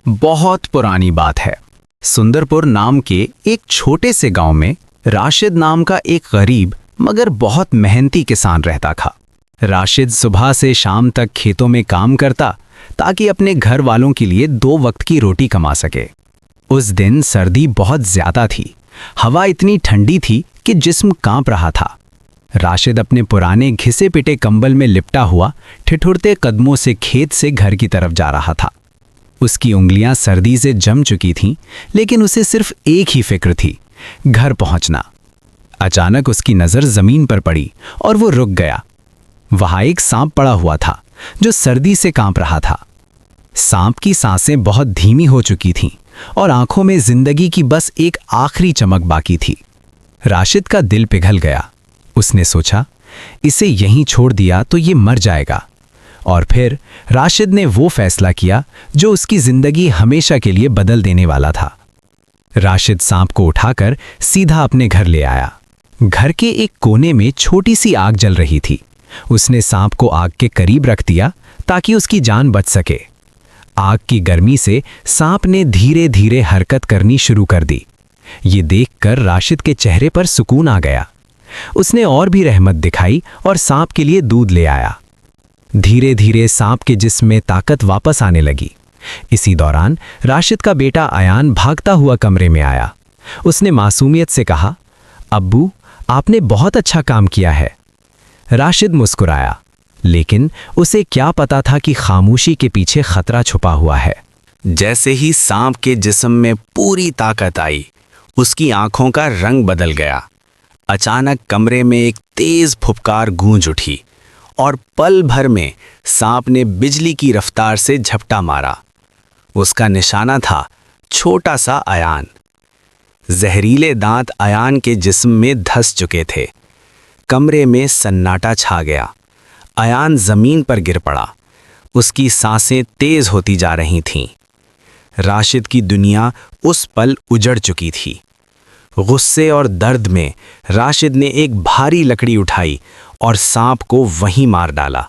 बहुत पुरानी बात है। सुंदरपुर नाम के एक छोटे से गांव में राशिद नाम का एक गरीब मगर बहुत मेहनती किसान रहता था। राशिद सुबह से शाम तक खेतों में काम करता ताकि अपने घर वालों के लिए 2 वक्त की रोटी कमा सके। उस दिन सर्दी बहुत ज्यादा थी। हवा इतनी ठंडी थी कि जिस्म कांप रहा था। राशिद अपने पुराने घिसे पिटे कंबल में लिपटा हुआ ठिठुरते कदमों से खेत से घर की तरफ जा रहा था। उसकी उंगलियां सर्दी से जम चुकी थीं, लेकिन उसे सिर्फ एक ही फिक्र थी, घर पहुंचना। अचानक उसकी नजर जमीन पर पड़ी और वो रुक गया। वहां एक सांप पड़ा हुआ था जो सर्दी से कांप रहा था। सांप की सांसें बहुत धीमी हो चुकी थीं और आंखों में जिंदगी की बस एक आखिरी चमक बाकी थी। राशिद का दिल पिघल गया। उसने सोचा, इसे यहीं छोड़ दिया तो ये मर जाएगा। और फिर राशिद ने वो फैसला किया जो उसकी जिंदगी हमेशा के लिए बदल देने वाला था। राशिद सांप को उठाकर सीधा अपने घर ले आया। घर के एक कोने में छोटी सी आग जल रही थी। उसने सांप को आग के करीब रख दिया ताकि उसकी जान बच सके। आग की गर्मी से सांप ने धीरे धीरे हरकत करनी शुरू कर दी। ये देखकर राशिद के चेहरे पर सुकून आ गया। उसने और भी रहमत दिखाई और सांप के लिए दूध ले आया। धीरे धीरे सांप के जिस्म में ताकत वापस आने लगी। इसी दौरान राशिद का बेटा अयान भागता हुआ कमरे में आया। उसने मासूमियत से कहा, अब्बू, आपने बहुत अच्छा काम किया है। राशिद मुस्कुराया, लेकिन उसे क्या पता था कि खामोशी के पीछे खतरा छुपा हुआ है। जैसे ही सांप के जिस्म में पूरी ताकत आई, उसकी आंखों का रंग बदल गया। अचानक कमरे में एक तेज फुफकार गूंज उठी और पल भर में सांप ने बिजली की रफ्तार से झपटा मारा। उसका निशाना था छोटा सा अयान। जहरीले दांत अयान के जिस्म में धंस चुके थे। कमरे में सन्नाटा छा गया। अयान जमीन पर गिर पड़ा। उसकी सांसें तेज होती जा रही थीं। राशिद की दुनिया उस पल उजड़ चुकी थी। गुस्से और दर्द में राशिद ने एक भारी लकड़ी उठाई और सांप को वहीं मार डाला,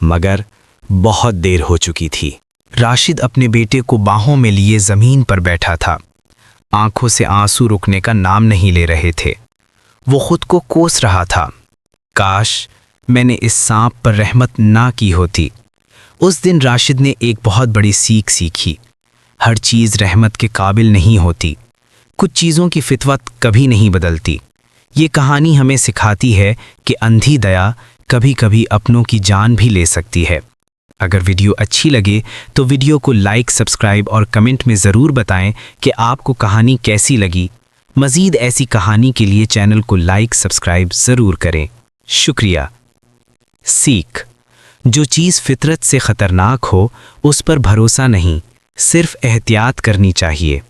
मगर बहुत देर हो चुकी थी। राशिद अपने बेटे को बाहों में लिए जमीन पर बैठा था। आंखों से आंसू रुकने का नाम नहीं ले रहे थे। वो खुद को कोस रहा था, काश मैंने इस सांप पर रहमत ना की होती। उस दिन राशिद ने एक बहुत बड़ी सीख सीखी। हर चीज़ रहमत के काबिल नहीं होती। कुछ चीज़ों की फितरत कभी नहीं बदलती। ये कहानी हमें सिखाती है कि अंधी दया कभी कभी अपनों की जान भी ले सकती है। अगर वीडियो अच्छी लगे तो वीडियो को लाइक, सब्सक्राइब और कमेंट में ज़रूर बताएं कि आपको कहानी कैसी लगी। मज़ीद ऐसी कहानी के लिए चैनल को लाइक, सब्सक्राइब ज़रूर करें। शुक्रिया। सीख: जो चीज़ फितरत से ख़तरनाक हो उस पर भरोसा नहीं, सिर्फ एहतियात करनी चाहिए।